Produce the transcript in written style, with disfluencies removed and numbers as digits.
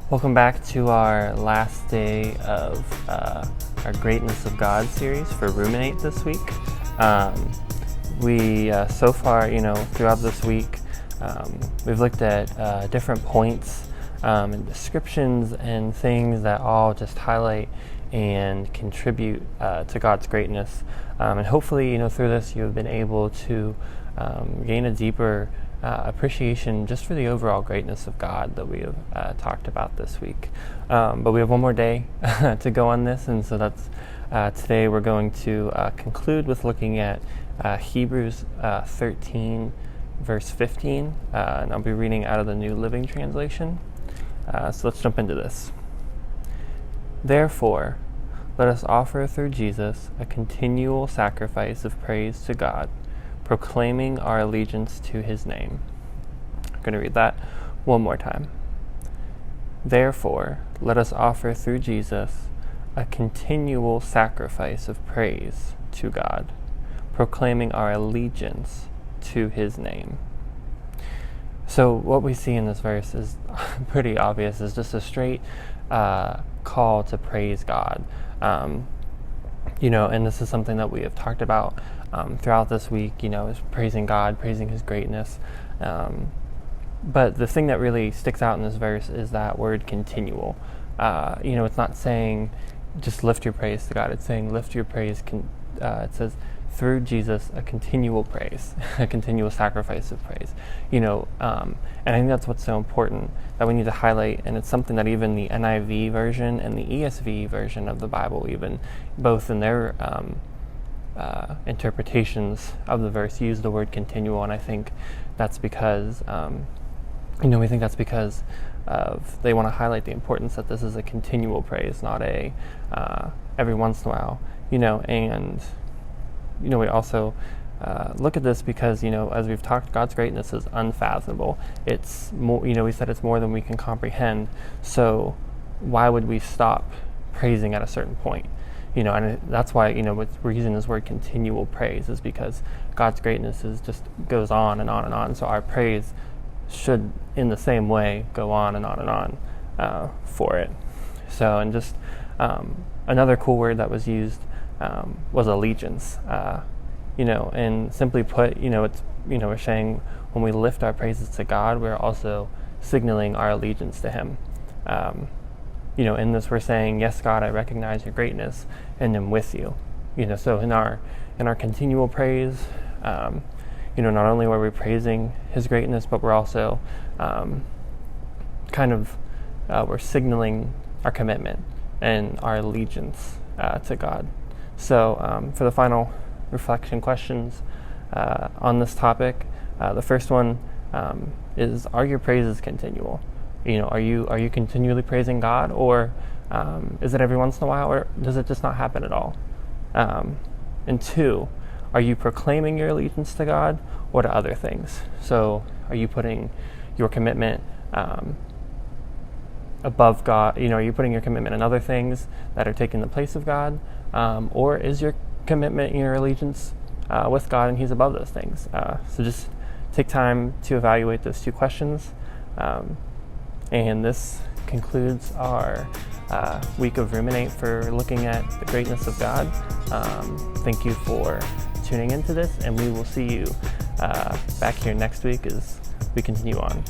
Welcome back to our last day of our Greatness of God series for Ruminate this week. We so far, throughout this week, we've looked at different points and descriptions and things that all just highlight and contribute to God's greatness. And hopefully, through this, you've been able to gain a deeper appreciation just for the overall greatness of God that we have talked about this week. But we have one more day to go on this, and so that's today we're going to conclude with looking at Hebrews 13, verse 15, and I'll be reading out of the New Living Translation. So let's jump into this. Therefore, let us offer through Jesus a continual sacrifice of praise to God, proclaiming our allegiance to his name. I'm going to read that one more time. Therefore, let us offer through Jesus a continual sacrifice of praise to God, proclaiming our allegiance to his name. So what we see in this verse is pretty obvious. It's just a straight call to praise God. And this is something that we have talked about throughout this week, is praising God, praising his greatness. But the thing that really sticks out in this verse is that word continual. It's not saying just lift your praise to God. It's saying lift your praise. It says through Jesus, a continual praise, a continual sacrifice of praise. And I think that's what's so important that we need to highlight. And it's something that even the NIV version and the ESV version of the Bible, even both in their interpretations of the verse, use the word continual. And I think that's because, we think that's because of they want to highlight the importance that this is a continual praise, not a every once in a while. And we also look at this because, as we've talked, God's greatness is unfathomable. It's more, we said it's more than we can comprehend. So why would we stop praising at a certain point? And that's why, we're using this word continual praise, is because God's greatness just goes on and on and on. So our praise should, in the same way, go on and on and on for it. So, and just another cool word that was used was allegiance. And simply put, it's, we're saying when we lift our praises to God, we're also signaling our allegiance to him. In this we're saying, yes, God, I recognize your greatness and am with you. So in our continual praise, not only are we praising his greatness, but we're also we're signaling our commitment and our allegiance to God. So for the final reflection questions on this topic, the first one is, are your praises continual? Are you continually praising God, or is it every once in a while, or does it just not happen at all? And two, are you proclaiming your allegiance to God or to other things? So are you putting your commitment above God? Are you putting your commitment in other things that are taking the place of God? Or is your commitment, your allegiance with God, and he's above those things? So just take time to evaluate those two questions. And this concludes our week of Ruminate for looking at the greatness of God. Thank you for tuning into this, and we will see you back here next week as we continue on.